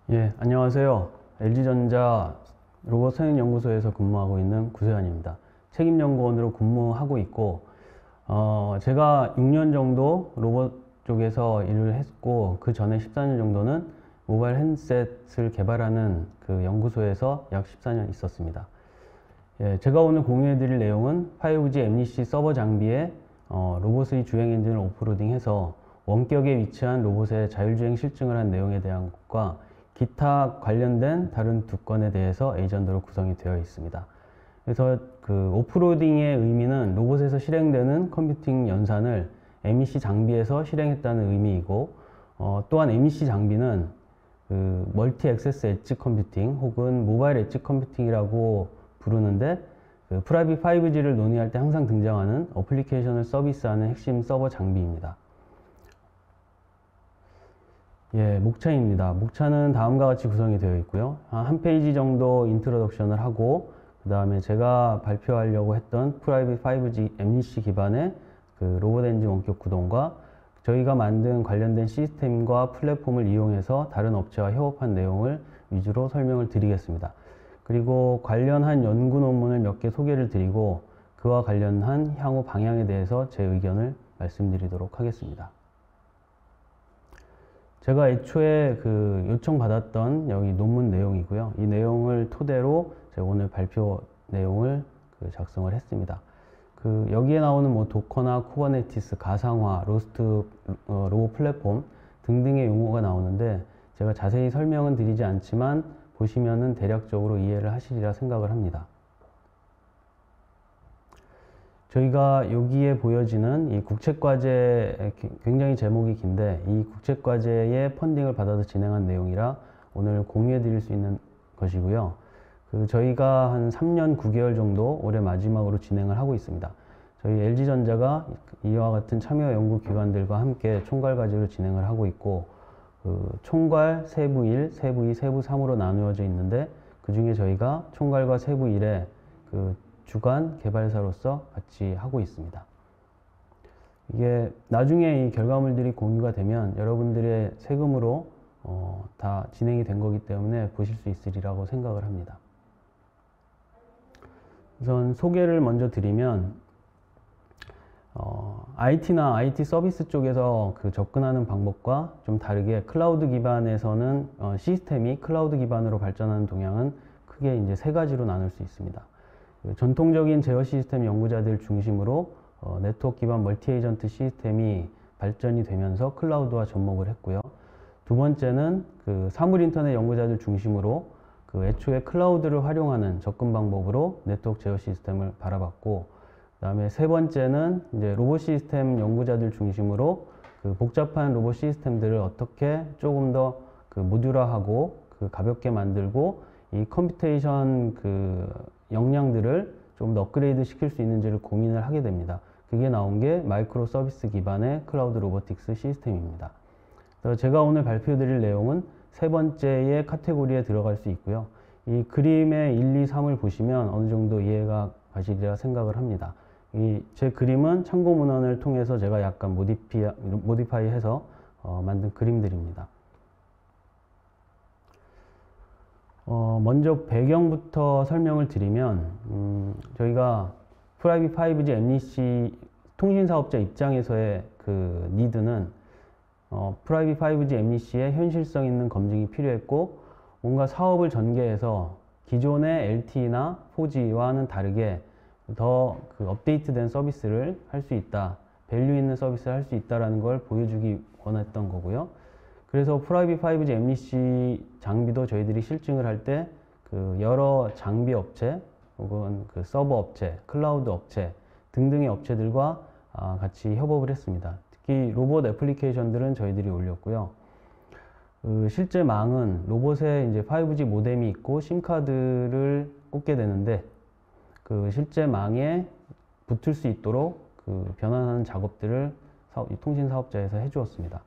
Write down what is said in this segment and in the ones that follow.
예, 안녕하세요. LG전자 로봇 성형연구소에서 근무하고 있는 구세환입니다. 책임연구원으로 근무하고 있고, 제가 6년 정도 로봇 쪽에서 일을 했고, 그 전에 14년 정도는 모바일 핸드셋을 개발하는 그 연구소에서 약 14년 있었습니다. 예, 제가 오늘 공유해 드릴 내용은 5G MDC 서버 장비에 로봇의 주행 엔진을 오프로딩해서 원격에 위치한 로봇의 자율주행 실증을 한 내용에 대한 것과 기타 관련된 다른 두 건에 대해서 에이전더로 구성이 되어 있습니다. 그래서 그 오프로딩의 의미는 로봇에서 실행되는 컴퓨팅 연산을 MEC 장비에서 실행했다는 의미이고, 또한 MEC 장비는 그 멀티 액세스 엣지 컴퓨팅 혹은 모바일 엣지 컴퓨팅이라고 부르는데, 그 프라이빗 5G를 논의할 때 항상 등장하는 어플리케이션을 서비스하는 핵심 서버 장비입니다. 예, 목차입니다. 목차는 다음과 같이 구성이 되어 있고요. 한 페이지 정도 인트로덕션을 하고, 그 다음에 제가 발표하려고 했던 프라이빗 5G MDC 기반의 그 로봇 엔진 원격 구동과 저희가 만든 관련된 시스템과 플랫폼을 이용해서 다른 업체와 협업한 내용을 위주로 설명을 드리겠습니다. 그리고 관련한 연구 논문을 몇 개 소개를 드리고 그와 관련한 향후 방향에 대해서 제 의견을 말씀드리도록 하겠습니다. 제가 애초에 그 요청받았던 여기 논문 내용이고요. 이 내용을 토대로 제가 오늘 발표 내용을 작성을 했습니다. 그 여기에 나오는 뭐 도커나 쿠버네티스, 가상화, 로스트 로봇 플랫폼 등등의 용어가 나오는데 제가 자세히 설명은 드리지 않지만 보시면은 대략적으로 이해를 하시리라 생각을 합니다. 저희가 여기에 보여지는 이 국책과제, 굉장히 제목이 긴데 이 국책과제의 펀딩을 받아서 진행한 내용이라 오늘 공유해 드릴 수 있는 것이고요. 저희가 한 3년 9개월 정도 올해 마지막으로 진행을 하고 있습니다. 저희 LG전자가 이와 같은 참여 연구기관들과 함께 총괄과제로 진행을 하고 있고, 총괄, 세부 1, 세부 2, 세부 3으로 나누어져 있는데 그 중에 저희가 총괄과 세부 1에 주간 개발사로서 같이 하고 있습니다. 이게 나중에 이 결과물들이 공유가 되면 여러분들의 세금으로 다 진행이 된 거기 때문에 보실 수 있으리라고 생각을 합니다. 우선 소개를 먼저 드리면 IT나 IT 서비스 쪽에서 그 접근하는 방법과 좀 다르게 클라우드 기반에서는 시스템이 클라우드 기반으로 발전하는 동향은 크게 이제 세 가지로 나눌 수 있습니다. 전통적인 제어 시스템 연구자들 중심으로 네트워크 기반 멀티 에이전트 시스템이 발전이 되면서 클라우드화 접목을 했고요. 두 번째는 그 사물 인터넷 연구자들 중심으로 그 애초에 클라우드를 활용하는 접근 방법으로 네트워크 제어 시스템을 바라봤고, 그 다음에 세 번째는 이제 로봇 시스템 연구자들 중심으로 그 복잡한 로봇 시스템들을 어떻게 조금 더 그 모듈화하고 그 가볍게 만들고 이 컴퓨테이션 그 역량들을 좀 더 업그레이드 시킬 수 있는지를 고민을 하게 됩니다. 그게 나온 게 마이크로 서비스 기반의 클라우드 로보틱스 시스템입니다. 그래서 제가 오늘 발표 드릴 내용은 세 번째의 카테고리에 들어갈 수 있고요. 이 그림의 1, 2, 3을 보시면 어느 정도 이해가 가시리라 생각을 합니다. 제 그림은 참고 문헌을 통해서 제가 약간 모디파이 해서 만든 그림들입니다. 먼저 배경부터 설명을 드리면 저희가 프라이빗 5G MDC 통신사업자 입장에서의 그 니드는 프라이빗 5G MDC의 현실성 있는 검증이 필요했고, 뭔가 사업을 전개해서 기존의 LTE나 4G와는 다르게 더 그 업데이트된 서비스를 할 수 있다, 밸류 있는 서비스를 할 수 있다라는 걸 보여주기 원했던 거고요. 그래서 프라이빗 5G MDC 장비도 저희들이 실증을 할 때 그 여러 장비 업체 혹은 그 서버 업체, 클라우드 업체 등등의 업체들과 같이 협업을 했습니다. 특히 로봇 애플리케이션들은 저희들이 올렸고요. 실제 망은 로봇에 이제 5G 모뎀이 있고 심카드를 꽂게 되는데 그 실제 망에 붙을 수 있도록 그 변환하는 작업들을 통신 사업자에서 해주었습니다.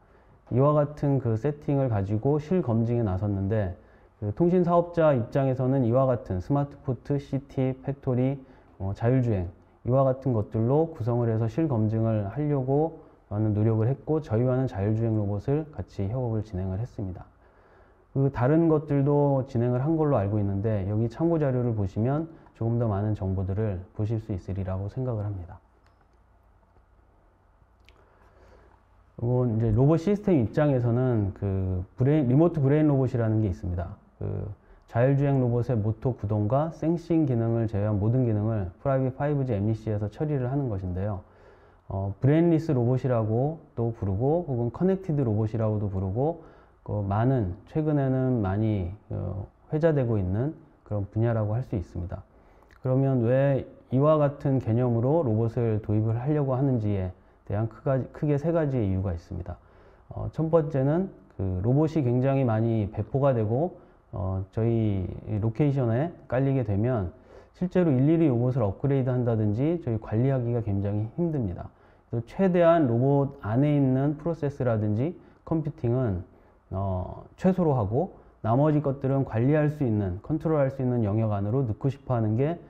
이와 같은 그 세팅을 가지고 실검증에 나섰는데, 그 통신 사업자 입장에서는 이와 같은 스마트 포트, CT, 팩토리, 자율주행 이와 같은 것들로 구성을 해서 실검증을 하려고 많은 노력을 했고, 저희와는 자율주행 로봇을 같이 협업을 진행을 했습니다. 그 다른 것들도 진행을 한 걸로 알고 있는데 여기 참고 자료를 보시면 조금 더 많은 정보들을 보실 수 있으리라고 생각을 합니다. 이건 이제 로봇 시스템 입장에서는 그 리모트 브레인 로봇이라는 게 있습니다. 그 자율주행 로봇의 모터 구동과 생싱 기능을 제외한 모든 기능을 프라이빗 5G MDC에서 처리를 하는 것인데요. 브레인리스 로봇이라고 또 부르고 혹은 커넥티드 로봇이라고도 부르고 많은 최근에는 많이 회자되고 있는 그런 분야라고 할 수 있습니다. 그러면 왜 이와 같은 개념으로 로봇을 도입을 하려고 하는지에 대한 크게 세 가지의 이유가 있습니다. 첫 번째는 그 로봇이 굉장히 많이 배포가 되고 저희 로케이션에 깔리게 되면 실제로 일일이 로봇을 업그레이드 한다든지 저희 관리하기가 굉장히 힘듭니다. 그래서 최대한 로봇 안에 있는 프로세스라든지 컴퓨팅은 최소로 하고 나머지 것들은 관리할 수 있는, 컨트롤할 수 있는 영역 안으로 넣고 싶어 하는 게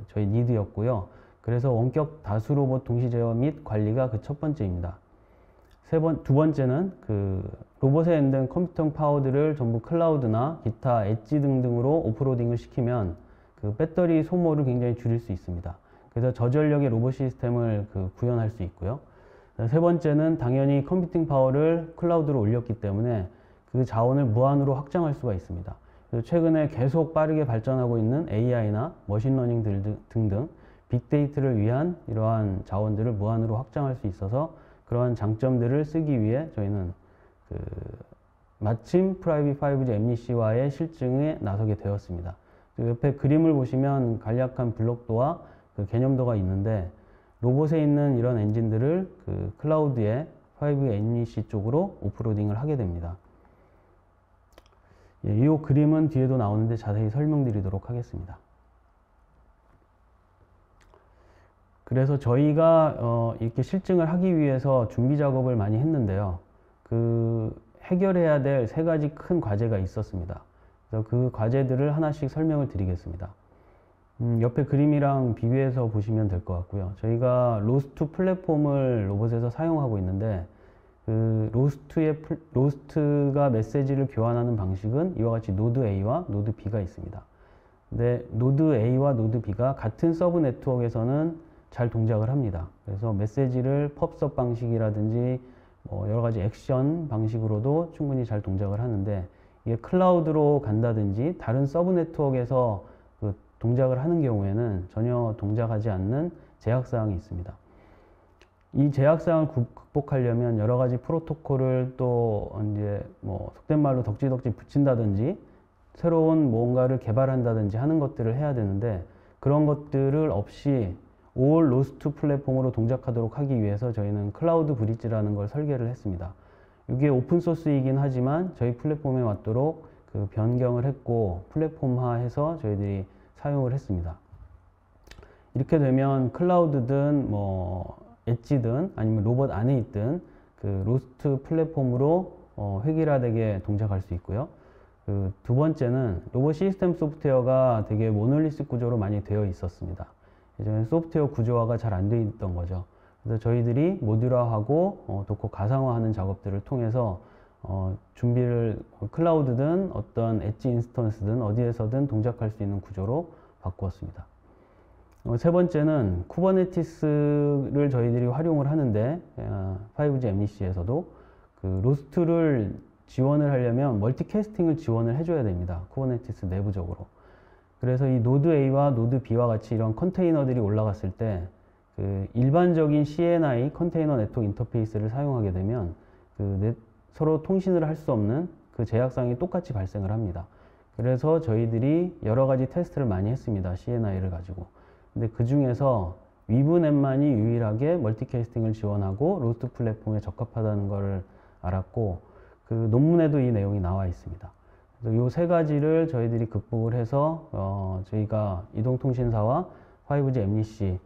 저희 니드였고요. 그래서 원격 다수 로봇 동시 제어 및 관리가 그 첫 번째입니다. 두 번째는 그 로봇에 있는 컴퓨팅 파워들을 전부 클라우드나 기타 엣지 등등으로 오프로딩을 시키면 그 배터리 소모를 굉장히 줄일 수 있습니다. 그래서 저전력의 로봇 시스템을 구현할 수 있고요. 세 번째는 당연히 컴퓨팅 파워를 클라우드로 올렸기 때문에 그 자원을 무한으로 확장할 수가 있습니다. 그래서 최근에 계속 빠르게 발전하고 있는 AI나 머신러닝 등등 빅데이터를 위한 이러한 자원들을 무한으로 확장할 수 있어서 그러한 장점들을 쓰기 위해 저희는 마침 프라이빗 5G MDC와의 실증에 나서게 되었습니다. 옆에 그림을 보시면 간략한 블록도와 그 개념도가 있는데 로봇에 있는 이런 엔진들을 클라우드의 5G MDC 쪽으로 오프로딩을 하게 됩니다. 이 그림은 뒤에도 나오는데 자세히 설명드리도록 하겠습니다. 그래서 저희가 이렇게 실증을 하기 위해서 준비 작업을 많이 했는데요. 해결해야 될 세 가지 큰 과제가 있었습니다. 그래서 그 과제들을 하나씩 설명을 드리겠습니다. 옆에 그림이랑 비교해서 보시면 될 것 같고요. 저희가 로스트 플랫폼을 로봇에서 사용하고 있는데 로스트가 메시지를 교환하는 방식은 이와 같이 노드 A와 노드 B가 있습니다. 근데 노드 A와 노드 B가 같은 서브 네트워크에서는 잘 동작을 합니다. 그래서 메시지를 펍섭 방식이라든지 여러 가지 액션 방식으로도 충분히 잘 동작을 하는데 이게 클라우드로 간다든지 다른 서브 네트워크에서 동작을 하는 경우에는 전혀 동작하지 않는 제약사항이 있습니다. 이 제약사항을 극복하려면 여러 가지 프로토콜을 또 이제 속된 말로 덕지덕지 붙인다든지 새로운 뭔가를 개발한다든지 하는 것들을 해야 되는데 그런 것들을 없이 올 로스트 플랫폼으로 동작하도록 하기 위해서 저희는 클라우드 브릿지라는 걸 설계를 했습니다. 이게 오픈소스이긴 하지만 저희 플랫폼에 맞도록 변경을 했고 플랫폼화해서 저희들이 사용을 했습니다. 이렇게 되면 클라우드든 엣지든 아니면 로봇 안에 있든 로스트 플랫폼으로 획일화되게 동작할 수 있고요. 두 번째는 로봇 시스템 소프트웨어가 되게 모놀리스 구조로 많이 되어 있었습니다. 예전에 소프트웨어 구조화가 잘 안 되어 있던 거죠. 그래서 저희들이 모듈화하고 도커 가상화하는 작업들을 통해서 준비를 클라우드든 어떤 엣지 인스턴스든 어디에서든 동작할 수 있는 구조로 바꾸었습니다. 세 번째는 쿠버네티스를 저희들이 활용을 하는데 5G MDC에서도 로스트를 지원을 하려면 멀티캐스팅을 지원을 해줘야 됩니다. 쿠버네티스 내부적으로. 그래서 이 노드 A와 노드 B와 같이 이런 컨테이너들이 올라갔을 때 일반적인 CNI 컨테이너 네트워크 인터페이스를 사용하게 되면 서로 통신을 할 수 없는 제약사항이 똑같이 발생을 합니다. 그래서 저희들이 여러 가지 테스트를 많이 했습니다. CNI를 가지고. 근데 그 중에서 위브넷만이 유일하게 멀티캐스팅을 지원하고 로스트 플랫폼에 적합하다는 것을 알았고 논문에도 이 내용이 나와 있습니다. 이 세 가지를 저희들이 극복을 해서 저희가 이동통신사와 5G MDC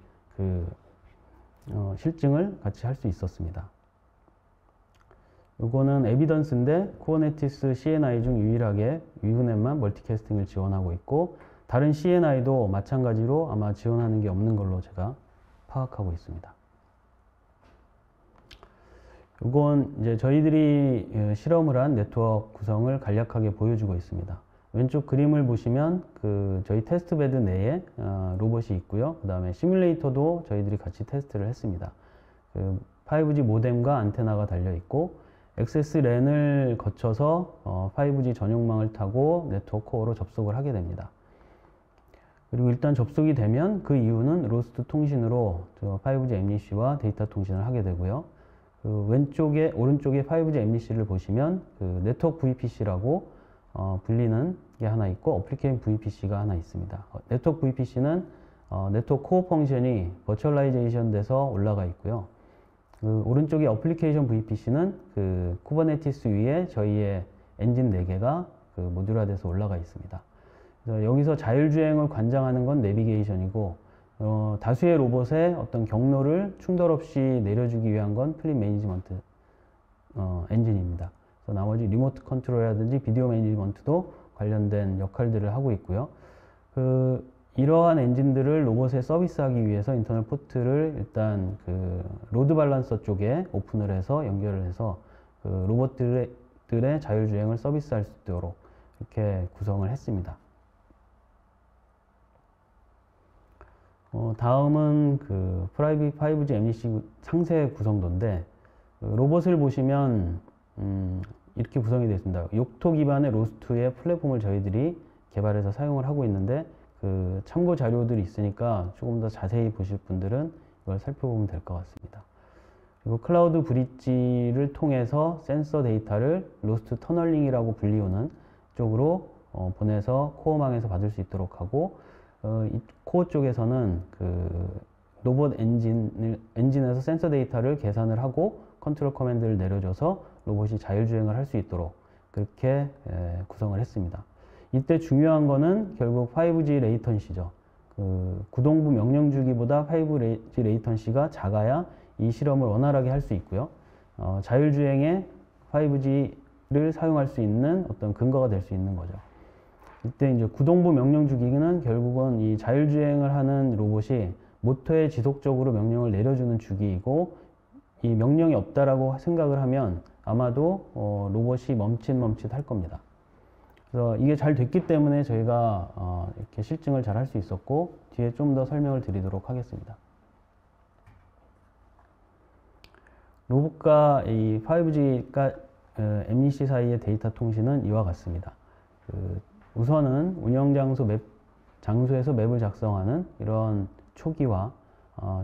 실증을 같이 할 수 있었습니다. 이거는 에비던스인데 쿠버네티스 CNI 중 유일하게 위브넷만 멀티캐스팅을 지원하고 있고 다른 CNI도 마찬가지로 아마 지원하는 게 없는 걸로 제가 파악하고 있습니다. 이건 이제 저희들이 실험을 한 네트워크 구성을 간략하게 보여주고 있습니다. 왼쪽 그림을 보시면 저희 테스트 베드 내에 로봇이 있고요. 그 다음에 시뮬레이터도 저희들이 같이 테스트를 했습니다. 5G 모뎀과 안테나가 달려 있고 액세스 랜을 거쳐서 5G 전용망을 타고 네트워크 코어로 접속을 하게 됩니다. 그리고 일단 접속이 되면 그 이후는 로스트 통신으로 5G MNC와 데이터 통신을 하게 되고요. 오른쪽에 5G MNC를 보시면 네트워크 VPC라고 불리는 게 하나 있고 어플리케이션 VPC가 하나 있습니다. 네트워크 VPC는 네트워크 코어 펑션이 버추얼라이제이션 돼서 올라가 있고요. 오른쪽에 어플리케이션 VPC는 쿠버네티스 위에 저희의 엔진 4개가 모듈화돼서 올라가 있습니다. 그래서 여기서 자율주행을 관장하는 건 내비게이션이고 다수의 로봇의 어떤 경로를 충돌 없이 내려주기 위한 건 플릿 매니지먼트 엔진입니다. 그래서 나머지 리모트 컨트롤이라든지 비디오 매니지먼트도 관련된 역할들을 하고 있고요. 이러한 엔진들을 로봇에 서비스하기 위해서 인터널 포트를 일단 로드 밸런서 쪽에 오픈을 해서 연결을 해서 로봇들의 자율주행을 서비스할 수 있도록 이렇게 구성을 했습니다. 다음은 프라이빗 5G MNC 상세 구성도인데 로봇을 보시면 이렇게 구성이 되어 있습니다. 욕토 기반의 로스트의 플랫폼을 저희들이 개발해서 사용을 하고 있는데 참고 자료들이 있으니까 조금 더 자세히 보실 분들은 이걸 살펴보면 될 것 같습니다. 그리고 클라우드 브릿지를 통해서 센서 데이터를 로스트 터널링이라고 불리우는 쪽으로 보내서 코어망에서 받을 수 있도록 하고 이 코어 쪽에서는 로봇 엔진에서 센서 데이터를 계산을 하고 컨트롤 커맨드를 내려줘서 로봇이 자율주행을 할 수 있도록 그렇게 구성을 했습니다. 이때 중요한 거는 결국 5G 레이턴시죠. 구동부 명령 주기보다 5G 레이턴시가 작아야 이 실험을 원활하게 할 수 있고요. 자율주행에 5G를 사용할 수 있는 어떤 근거가 될 수 있는 거죠. 이때 이제 구동부 명령 주기는 결국은 이 자율주행을 하는 로봇이 모터에 지속적으로 명령을 내려주는 주기이고 이 명령이 없다라고 생각을 하면 아마도 로봇이 멈칫멈칫 할 겁니다. 그래서 이게 잘 됐기 때문에 저희가 이렇게 실증을 잘 할 수 있었고 뒤에 좀 더 설명을 드리도록 하겠습니다. 로봇과 이 5G가 MNC 사이의 데이터 통신은 이와 같습니다. 우선은 운영장소 장소에서 맵을 작성하는 이런 초기화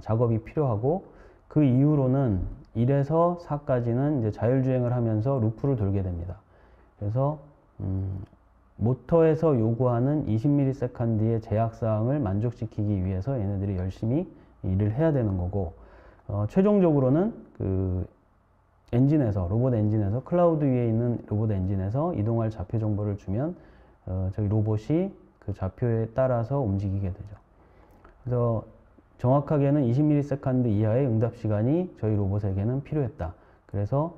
작업이 필요하고 그 이후로는 1에서 4까지는 이제 자율주행을 하면서 루프를 돌게 됩니다. 그래서 모터에서 요구하는 20ms의 제약사항을 만족시키기 위해서 얘네들이 열심히 일을 해야 되는 거고 최종적으로는 로봇 엔진에서 클라우드 위에 있는 로봇 엔진에서 이동할 좌표 정보를 주면 저희 로봇이 그 좌표에 따라서 움직이게 되죠. 그래서 정확하게는 20ms 이하의 응답 시간이 저희 로봇에게는 필요했다. 그래서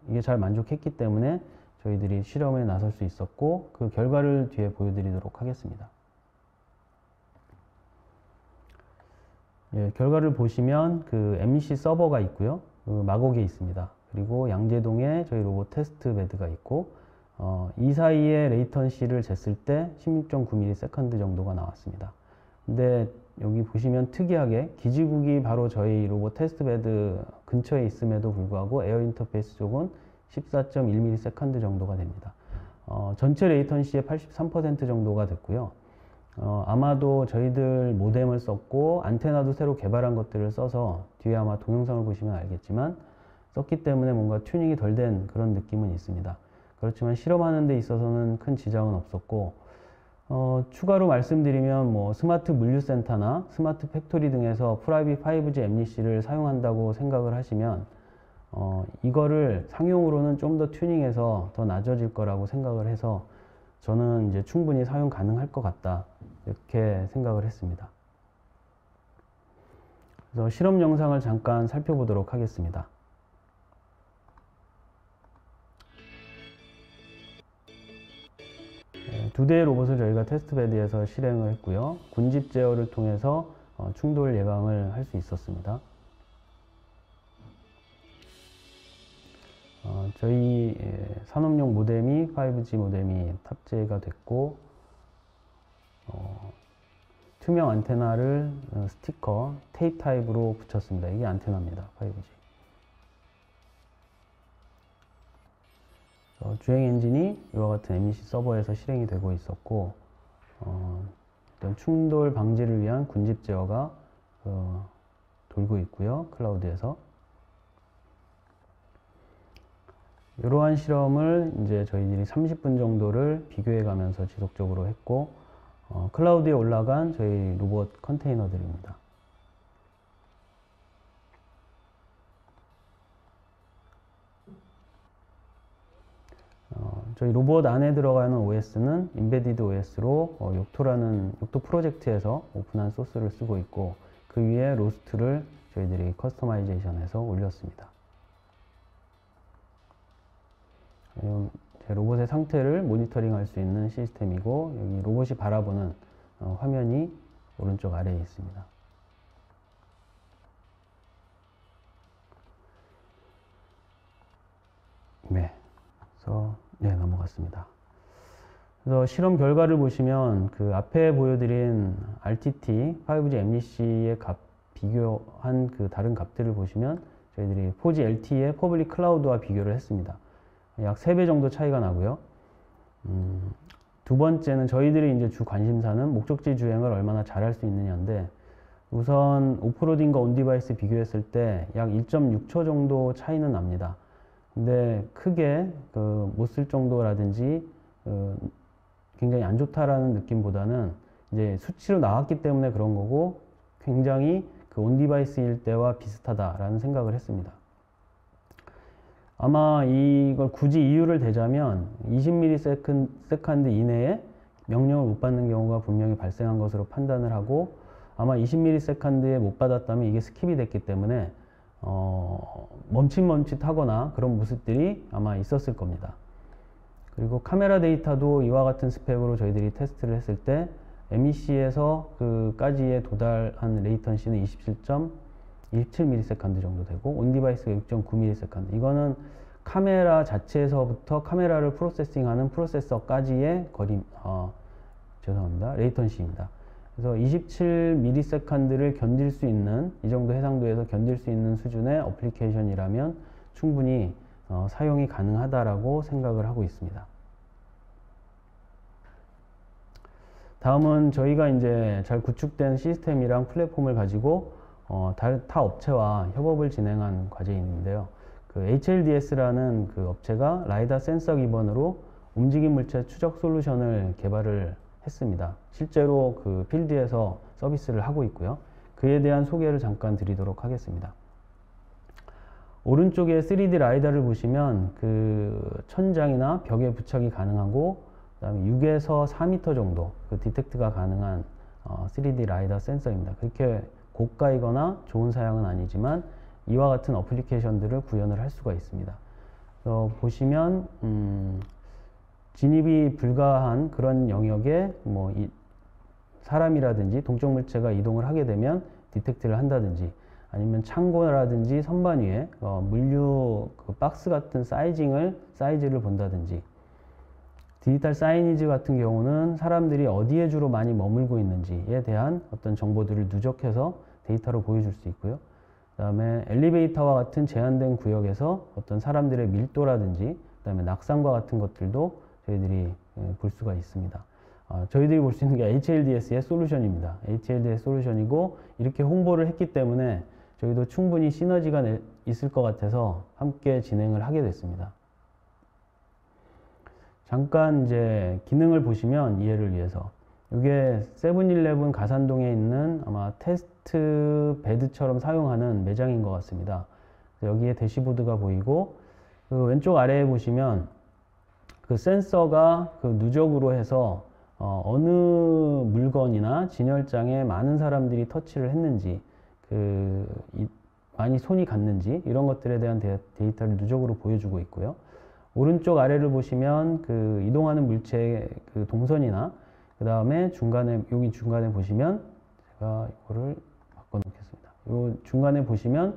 이게 잘 만족했기 때문에 저희들이 실험에 나설 수 있었고 그 결과를 뒤에 보여드리도록 하겠습니다. 결과를 보시면 MNC 서버가 있고요. 마곡에 있습니다. 그리고 양재동에 저희 로봇 테스트 베드가 있고 이 사이에 레이턴시를 쟀을 때 16.9ms 정도가 나왔습니다. 근데 여기 보시면 특이하게 기지국이 바로 저희 로봇 테스트 베드 근처에 있음에도 불구하고 에어 인터페이스 쪽은 14.1ms 정도가 됩니다. 전체 레이턴시의 83% 정도가 됐고요. 아마도 저희들 모뎀을 썼고 안테나도 새로 개발한 것들을 써서 뒤에 아마 동영상을 보시면 알겠지만 썼기 때문에 뭔가 튜닝이 덜 된 그런 느낌은 있습니다. 그렇지만 실험하는 데 있어서는 큰 지장은 없었고 추가로 말씀드리면 뭐 스마트 물류센터나 스마트 팩토리 등에서 프라이빗 5G MNC를 사용한다고 생각을 하시면 이거를 상용으로는 좀 더 튜닝해서 더 낮아질 거라고 생각을 해서 저는 이제 충분히 사용 가능할 것 같다 이렇게 생각을 했습니다. 그래서 실험 영상을 잠깐 살펴보도록 하겠습니다. 두 대의 로봇을 저희가 테스트 베드에서 실행을 했고요. 군집 제어를 통해서 충돌 예방을 할 수 있었습니다. 저희 산업용 모뎀이 5G 모뎀이 탑재가 됐고, 투명 안테나를 스티커, 테이프 타입으로 붙였습니다. 이게 안테나입니다. 5G. 주행 엔진이 이와 같은 MEC 서버에서 실행이 되고 있었고, 일단 충돌 방지를 위한 군집 제어가 돌고 있고요. 클라우드에서. 이러한 실험을 이제 저희들이 30분 정도를 비교해 가면서 지속적으로 했고, 클라우드에 올라간 저희 로봇 컨테이너들입니다. 저희 로봇 안에 들어가는 OS는 인베디드 OS로 욕토 프로젝트에서 오픈한 소스를 쓰고 있고, 그 위에 로스트를 저희들이 커스터마이제이션해서 올렸습니다. 제 로봇의 상태를 모니터링 할 수 있는 시스템이고, 여기 로봇이 바라보는 화면이 오른쪽 아래에 있습니다. 네, 그래서 넘어갔습니다. 그래서 실험 결과를 보시면 그 앞에 보여드린 RTT 5G MDC의 값 비교한 그 다른 값들을 보시면 저희들이 4G LTE의 퍼블릭 클라우드와 비교를 했습니다. 약 3배 정도 차이가 나고요. 두 번째는 저희들이 이제 주 관심사는 목적지 주행을 얼마나 잘할 수 있느냐인데, 우선 오프로딩과 온디바이스 비교했을 때 약 1.6초 정도 차이는 납니다. 근데 크게 못 쓸 정도라든지 굉장히 안 좋다라는 느낌보다는 이제 수치로 나왔기 때문에 그런 거고, 굉장히 그 온디바이스일 때와 비슷하다라는 생각을 했습니다. 아마 이걸 굳이 이유를 대자면 20ms 이내에 명령을 못 받는 경우가 분명히 발생한 것으로 판단을 하고, 아마 20ms에 못 받았다면 이게 스킵이 됐기 때문에 멈칫멈칫하거나 그런 모습들이 아마 있었을 겁니다. 그리고 카메라 데이터도 이와 같은 스펙으로 저희들이 테스트를 했을 때 MEC에서 그까지의 도달한 레이턴시는 27ms 정도 되고, 온디바이스가 6.9ms. 이거는 카메라 자체에서부터 카메라를 프로세싱하는 프로세서까지의 레이턴시입니다. 그래서 27ms를 견딜 수 있는, 이 정도 해상도에서 견딜 수 있는 수준의 어플리케이션이라면 충분히 사용이 가능하다라고 생각을 하고 있습니다. 다음은 저희가 이제 잘 구축된 시스템이랑 플랫폼을 가지고 타 업체와 협업을 진행한 과제인데요. 그 HLDS라는 그 업체가 라이다 센서 기반으로 움직임 물체 추적 솔루션을 개발을 했습니다. 실제로 그 필드에서 서비스를 하고 있고요. 그에 대한 소개를 잠깐 드리도록 하겠습니다. 오른쪽에 3D 라이다를 보시면 그 천장이나 벽에 부착이 가능하고, 그다음에 6에서 4m 정도 그 디텍트가 가능한 3D 라이다 센서입니다. 그렇게 고가이거나 좋은 사양은 아니지만 이와 같은 어플리케이션들을 구현을 할 수가 있습니다. 그래서 보시면 진입이 불가한 그런 영역에 사람이라든지 동적 물체가 이동을 하게 되면 디텍트를 한다든지, 아니면 창고라든지 선반 위에 물류 그 박스 같은 사이즈를 본다든지, 디지털 사이니지 같은 경우는 사람들이 어디에 주로 많이 머물고 있는지에 대한 어떤 정보들을 누적해서 데이터로 보여줄 수 있고요. 그 다음에 엘리베이터와 같은 제한된 구역에서 어떤 사람들의 밀도라든지, 그 다음에 낙상과 같은 것들도 저희들이 볼 수가 있습니다. 저희들이 볼 수 있는 게 HLDS의 솔루션입니다. HLDS 솔루션이고, 이렇게 홍보를 했기 때문에 저희도 충분히 시너지가 있을 것 같아서 함께 진행을 하게 됐습니다. 잠깐 이제 기능을 보시면 이해를 위해서, 이게 세븐일레븐 가산동에 있는 아마 테스트 베드처럼 사용하는 매장인 것 같습니다. 여기에 대시보드가 보이고, 그 왼쪽 아래에 보시면 그 센서가 그 누적으로 해서 어느 물건이나 진열장에 많은 사람들이 터치를 했는지, 많이 손이 갔는지, 이런 것들에 대한 데이터를 누적으로 보여주고 있고요. 오른쪽 아래를 보시면 그 이동하는 물체의 그 동선이나, 그 다음에 여기 중간에 보시면, 제가 이거를 바꿔 놓겠습니다. 요 중간에 보시면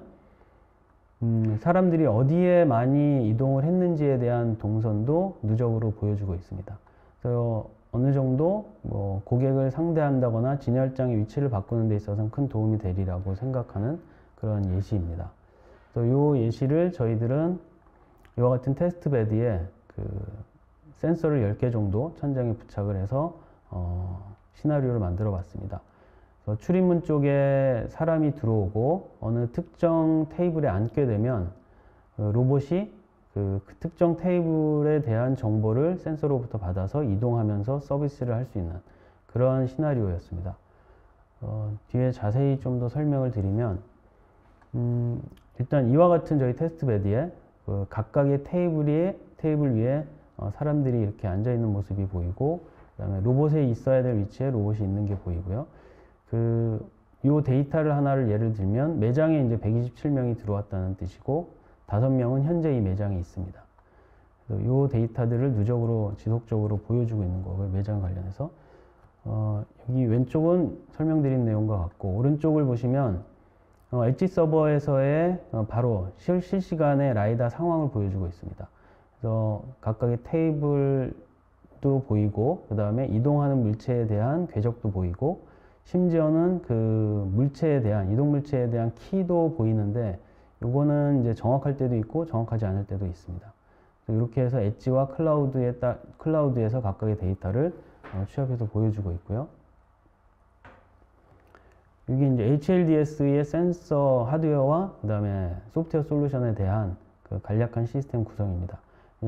사람들이 어디에 많이 이동을 했는지에 대한 동선도 누적으로 보여주고 있습니다. 그래서 어느 정도 뭐 고객을 상대한다거나 진열장의 위치를 바꾸는 데 있어서는 큰 도움이 되리라고 생각하는 그런 예시입니다. 그래서 이 예시를 저희들은 이와 같은 테스트 베드에 그 센서를 10개 정도 천장에 부착을 해서 시나리오를 만들어 봤습니다. 그래서 출입문 쪽에 사람이 들어오고 어느 특정 테이블에 앉게 되면 로봇이 그 특정 테이블에 대한 정보를 센서로부터 받아서 이동하면서 서비스를 할 수 있는 그런 시나리오였습니다. 뒤에 자세히 좀 더 설명을 드리면 일단 이와 같은 저희 테스트 베드에 그 각각의 테이블 위에 사람들이 이렇게 앉아 있는 모습이 보이고, 그다음에 로봇에 있어야 될 위치에 로봇이 있는 게 보이고요. 요 데이터를 하나를 예를 들면 매장에 이제 127명이 들어왔다는 뜻이고 5명은 현재 이 매장에 있습니다. 요 데이터들을 누적으로 지속적으로 보여주고 있는 거고요. 매장 관련해서 여기 왼쪽은 설명드린 내용과 같고, 오른쪽을 보시면 엣지 서버에서의 바로 실시간의 라이다 상황을 보여주고 있습니다. 그래서 각각의 테이블도 보이고, 그 다음에 이동하는 물체에 대한 궤적도 보이고, 심지어는 그 물체에 대한, 이동 물체에 대한 키도 보이는데, 요거는 이제 정확할 때도 있고 정확하지 않을 때도 있습니다. 이렇게 해서 엣지와 클라우드에서 각각의 데이터를 취합해서 보여주고 있고요. 여기 이제 HLDS의 센서 하드웨어와 그 다음에 소프트웨어 솔루션에 대한 그 간략한 시스템 구성입니다.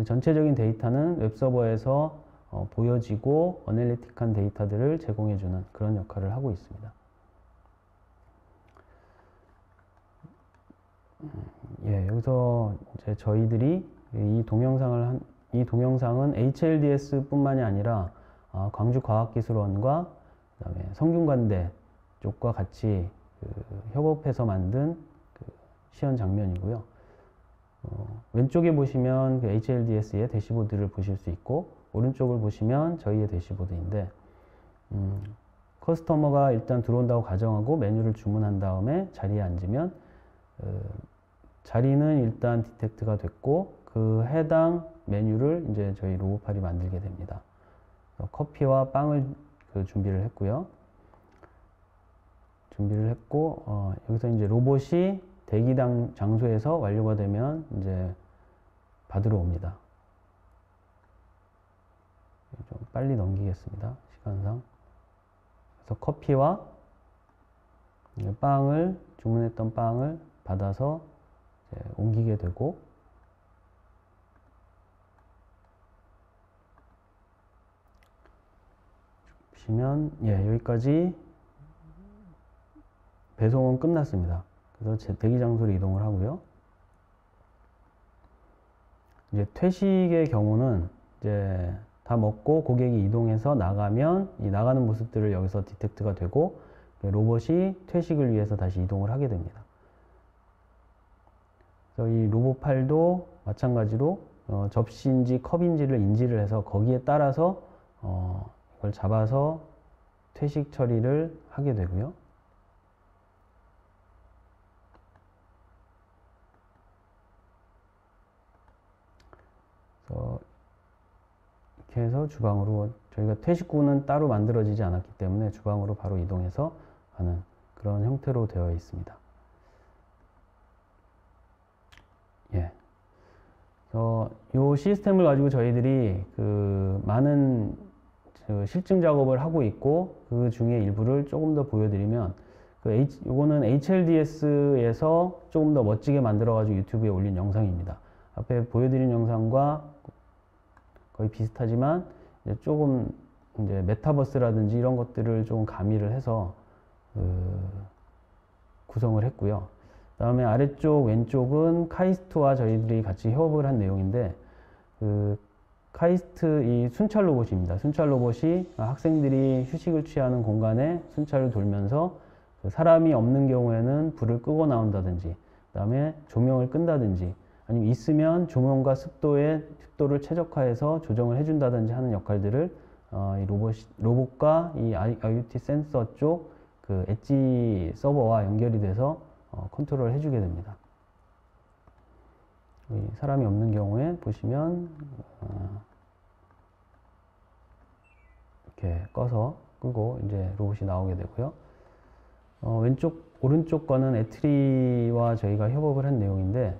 전체적인 데이터는 웹서버에서 보여지고 어널리틱한 데이터들을 제공해주는 그런 역할을 하고 있습니다. 예, 여기서 이제 저희들이 이 동영상은 HLDS 뿐만이 아니라 광주과학기술원과 그다음에 성균관대 쪽과 같이 협업해서 만든 시연 장면이고요. 왼쪽에 보시면 그 HLDS의 대시보드를 보실 수 있고, 오른쪽을 보시면 저희의 대시보드인데, 커스터머가 일단 들어온다고 가정하고 메뉴를 주문한 다음에 자리에 앉으면 자리는 일단 디텍트가 됐고, 그 해당 메뉴를 이제 저희 로봇팔이 만들게 됩니다. 커피와 빵을 준비를 했고요. 여기서 이제 로봇이 대기당 장소에서 완료가 되면 이제 받으러 옵니다. 좀 빨리 넘기겠습니다. 시간상. 그래서 커피와 빵을, 주문했던 빵을 받아서 옮기게 되고, 보시면 예, 여기까지 배송은 끝났습니다. 그래서 대기 장소로 이동을 하고요. 이제 퇴식의 경우는 이제 다 먹고 고객이 이동해서 나가면 이 나가는 모습들을 여기서 디텍트가 되고, 로봇이 퇴식을 위해서 다시 이동을 하게 됩니다. 그래서 이 로봇팔도 마찬가지로 접시인지 컵인지를 인지를 해서 거기에 따라서 이걸 잡아서 퇴식 처리를 하게 되고요. 그래서 이렇게 해서 주방으로, 저희가 퇴식구는 따로 만들어지지 않았기 때문에 주방으로 바로 이동해서 가는 그런 형태로 되어 있습니다. 예. 이 시스템을 가지고 저희들이 많은 실증 작업을 하고 있고, 그 중에 일부를 조금 더 보여드리면, 요거는 HLDS에서 조금 더 멋지게 만들어가지고 유튜브에 올린 영상입니다. 앞에 보여드린 영상과 거의 비슷하지만, 이제 조금 이제 메타버스라든지 이런 것들을 좀 가미를 해서 구성을 했고요. 그 다음에 아래쪽 왼쪽은 카이스트와 저희들이 같이 협업을 한 내용인데, 카이스트 이 순찰 로봇입니다. 순찰 로봇이 학생들이 휴식을 취하는 공간에 순찰을 돌면서 사람이 없는 경우에는 불을 끄고 나온다든지, 그 다음에 조명을 끈다든지, 아니면 있으면 조명과 습도를 최적화해서 조정을 해준다든지 하는 역할들을 이 로봇과 이 IoT 센서 쪽 그 엣지 서버와 연결이 돼서 컨트롤을 해주게 됩니다. 사람이 없는 경우에 보시면 이렇게 꺼서 끄고 이제 로봇이 나오게 되고요. 오른쪽 거는 애트리와 저희가 협업을 한 내용인데,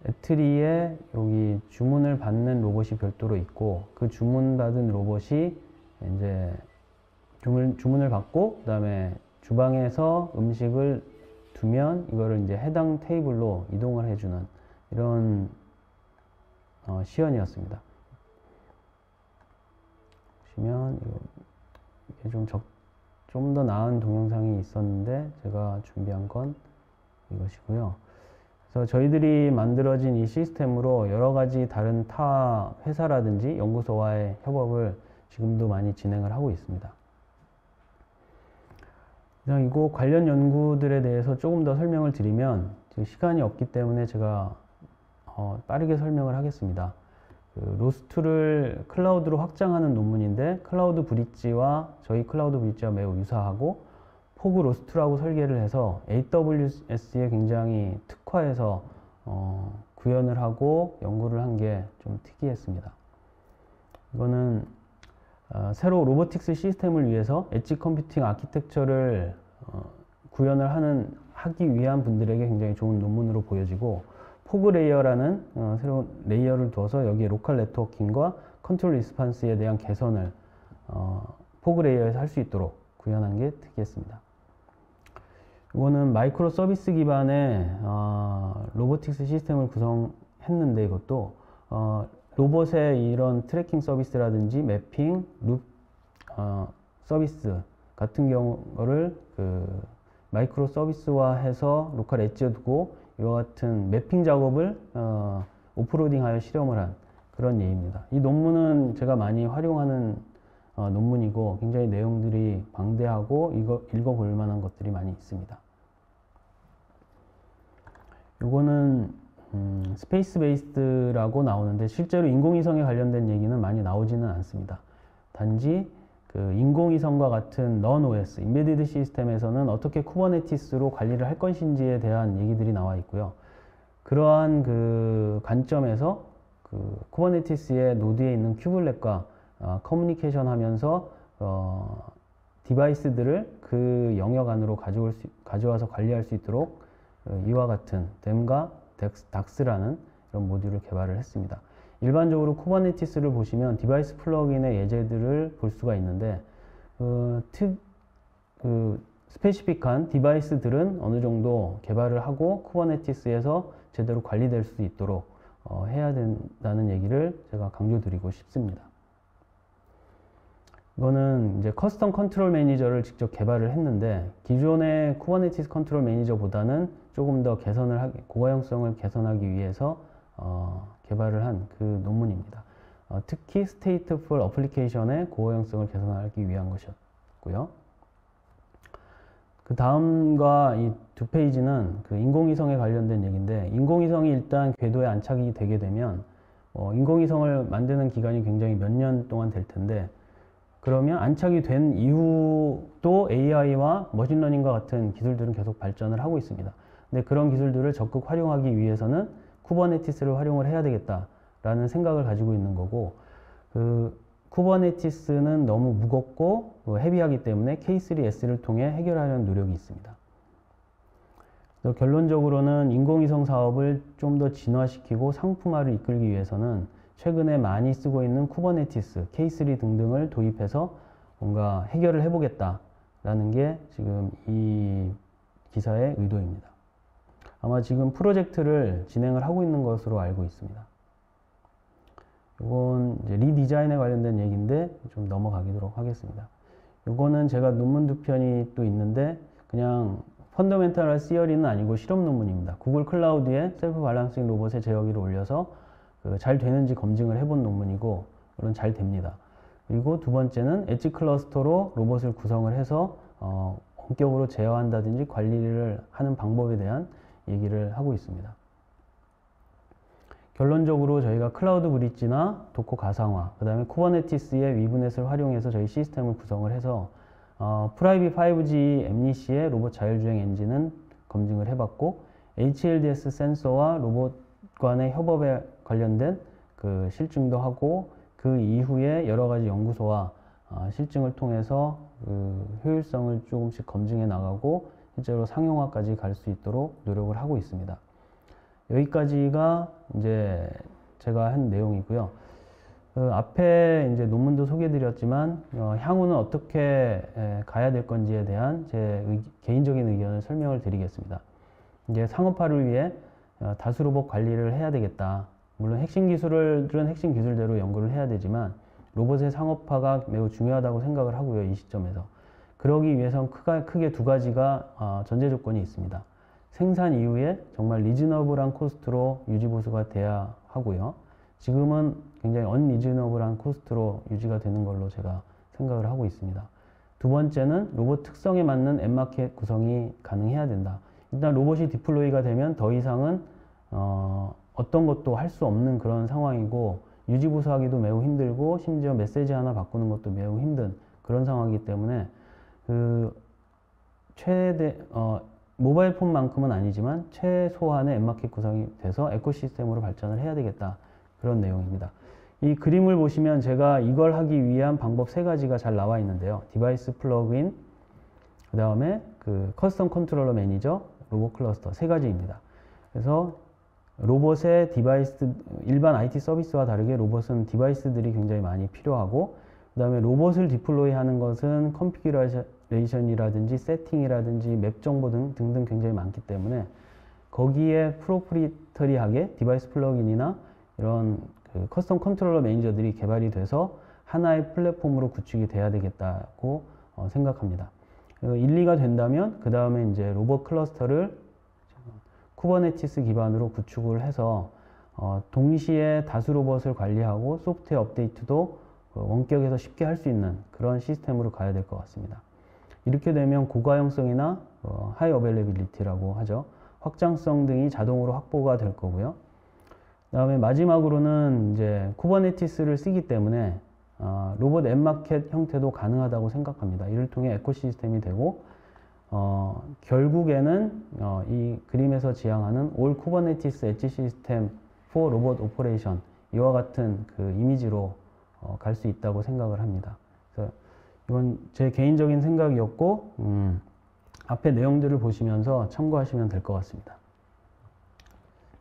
애트리에 여기 주문을 받는 로봇이 별도로 있고, 그 주문받은 로봇이 이제 주문을 받고, 그 다음에 주방에서 음식을 두면 이거를 이제 해당 테이블로 이동을 해주는 이런 시연이었습니다. 보시면 이게 좀 더 나은 동영상이 있었는데 제가 준비한 건 이것이고요. 그래서 저희들이 만들어진 이 시스템으로 여러 가지 다른 타 회사라든지 연구소와의 협업을 지금도 많이 진행을 하고 있습니다. 그리고 관련 연구들에 대해서 조금 더 설명을 드리면 시간이 없기 때문에 제가 빠르게 설명을 하겠습니다. 로스트를 클라우드로 확장하는 논문인데, 클라우드 브릿지와 저희 클라우드 브릿지와 매우 유사하고 포그 로스트라고 설계를 해서 AWS에 굉장히 특화해서 구현을 하고 연구를 한 게 좀 특이했습니다. 이거는 새로 로보틱스 시스템을 위해서 엣지 컴퓨팅 아키텍처를 구현을 하기 위한 분들에게 굉장히 좋은 논문으로 보여지고, 포그 레이어라는 새로운 레이어를 두어서 여기에 로컬 네트워킹과 컨트롤 리스판스에 대한 개선을 포그 레이어에서 할 수 있도록 구현한 게 특이했습니다. 이거는 마이크로 서비스 기반의 로보틱스 시스템을 구성했는데, 이것도 로봇의 이런 트래킹 서비스라든지 매핑, 룹 서비스 같은 경우를 마이크로 서비스화해서 로컬 엣지에 두고 이와 같은 매핑 작업을 오프로딩하여 실험을 한 그런 예입니다. 이 논문은 제가 많이 활용하는 논문이고 굉장히 내용들이 방대하고 읽어볼 만한 것들이 많이 있습니다. 요거는 스페이스 베이스드라고 나오는데 실제로 인공위성에 관련된 얘기는 많이 나오지는 않습니다. 단지 인공위성과 같은 non-OS, 인베디드 시스템에서는 어떻게 쿠버네티스로 관리를 할 것인지에 대한 얘기들이 나와 있고요. 그러한 관점에서 쿠버네티스의 노드에 있는 큐블렛과 커뮤니케이션 하면서 디바이스들을 그 영역 안으로 가져와서 관리할 수 있도록 이와 같은 댐과 닥스라는 이런 모듈을 개발을 했습니다. 일반적으로 쿠버네티스를 보시면 디바이스 플러그인의 예제들을 볼 수가 있는데, 스페시픽한 디바이스들은 어느 정도 개발을 하고 쿠버네티스에서 제대로 관리될 수 있도록 해야 된다는 얘기를 제가 강조드리고 싶습니다. 이거는 이제 커스텀 컨트롤 매니저를 직접 개발을 했는데, 기존의 쿠버네티스 컨트롤 매니저보다는 조금 더 고가형성을 개선하기 위해서 개발을 한 그 논문입니다. 특히 stateful application의 고가형성을 개선하기 위한 것이었고요. 그 다음과 이 두 페이지는 인공위성에 관련된 얘기인데, 인공위성이 일단 궤도에 안착이 되게 되면 인공위성을 만드는 기간이 굉장히 몇 년 동안 될 텐데, 그러면 안착이 된 이후도 AI와 머신러닝과 같은 기술들은 계속 발전을 하고 있습니다. 근데 그런 기술들을 적극 활용하기 위해서는 쿠버네티스를 활용을 해야 되겠다라는 생각을 가지고 있는 거고, 쿠버네티스는 너무 무겁고 헤비하기 때문에 K3S를 통해 해결하려는 노력이 있습니다. 결론적으로는 인공위성 사업을 좀 더 진화시키고 상품화를 이끌기 위해서는 최근에 많이 쓰고 있는 쿠버네티스, K3 등등을 도입해서 뭔가 해결을 해보겠다라는 게 지금 이 기사의 의도입니다. 아마 지금 프로젝트를 진행을 하고 있는 것으로 알고 있습니다. 이건 이제 리디자인에 관련된 얘기인데 좀 넘어가도록 하겠습니다. 이거는 제가 논문 두 편이 또 있는데, 그냥 펀더멘탈 시어리는 아니고 실험 논문입니다. 구글 클라우드에 셀프 밸런싱 로봇의 제어기를 올려서 잘 되는지 검증을 해본 논문이고, 물론 잘 됩니다. 그리고 두 번째는 엣지 클러스터로 로봇을 구성을 해서 본격적으로 제어한다든지 관리를 하는 방법에 대한 얘기를 하고 있습니다. 결론적으로 저희가 클라우드 브릿지나 도커 가상화, 그 다음에 쿠버네티스의 위브넷을 활용해서 저희 시스템을 구성을 해서 프라이빗 5G 엠니시의 로봇 자율주행 엔진은 검증을 해봤고, HLDS 센서와 로봇 간의 협업에 관련된 그 실증도 하고 그 이후에 여러 가지 연구소와 실증을 통해서 그 효율성을 조금씩 검증해 나가고 실제로 상용화까지 갈 수 있도록 노력을 하고 있습니다. 여기까지가 이제 제가 한 내용이고요. 그 앞에 이제 논문도 소개드렸지만 향후는 어떻게 가야 될 건지에 대한 제 개인적인 의견을 설명을 드리겠습니다. 이제 상업화를 위해 다수 로봇 관리를 해야 되겠다. 물론 핵심 기술들은 핵심 기술대로 연구를 해야 되지만 로봇의 상업화가 매우 중요하다고 생각을 하고요. 이 시점에서. 그러기 위해선 크게 두 가지가 전제 조건이 있습니다. 생산 이후에 정말 리즈너블한 코스트로 유지보수가 돼야 하고요. 지금은 굉장히 언리즈너블한 코스트로 유지가 되는 걸로 제가 생각을 하고 있습니다. 두 번째는 로봇 특성에 맞는 앱마켓 구성이 가능해야 된다. 일단 로봇이 디플로이가 되면 더 이상은 어떤 것도 할 수 없는 그런 상황이고 유지보수하기도 매우 힘들고 심지어 메시지 하나 바꾸는 것도 매우 힘든 그런 상황이기 때문에 그 모바일 폰만큼은 아니지만 최소한의 앱마켓 구성이 돼서 에코시스템으로 발전을 해야 되겠다. 그런 내용입니다. 이 그림을 보시면 제가 이걸 하기 위한 방법 세 가지가 잘 나와 있는데요. 디바이스 플러그인, 그 다음에 그 커스텀 컨트롤러 매니저, 로봇 클러스터 세 가지입니다. 그래서 로봇의 디바이스, 일반 IT 서비스와 다르게 로봇은 디바이스들이 굉장히 많이 필요하고 그 다음에 로봇을 디플로이 하는 것은 컨피규레이션이라든지 세팅이라든지 맵 정보 등등 굉장히 많기 때문에 거기에 프로프리터리하게 디바이스 플러그인이나 이런 그 커스텀 컨트롤러 매니저들이 개발이 돼서 하나의 플랫폼으로 구축이 돼야 되겠다고 생각합니다. 1, 2가 된다면 그 다음에 이제 로봇 클러스터를 쿠버네티스 기반으로 구축을 해서 동시에 다수 로봇을 관리하고 소프트웨어 업데이트도 원격에서 쉽게 할 수 있는 그런 시스템으로 가야 될 것 같습니다. 이렇게 되면 고가형성이나 하이 어벨레빌리티라고 하죠. 확장성 등이 자동으로 확보가 될 거고요. 그 다음에 마지막으로는 이제 쿠버네티스를 쓰기 때문에 로봇 앱마켓 형태도 가능하다고 생각합니다. 이를 통해 에코시스템이 되고 결국에는 이 그림에서 지향하는 All Kubernetes Edge System for Robot Operation 이와 같은 그 이미지로 갈 수 있다고 생각을 합니다. 그래서 이건 제 개인적인 생각이었고 앞에 내용들을 보시면서 참고하시면 될 것 같습니다.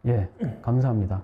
예, 감사합니다.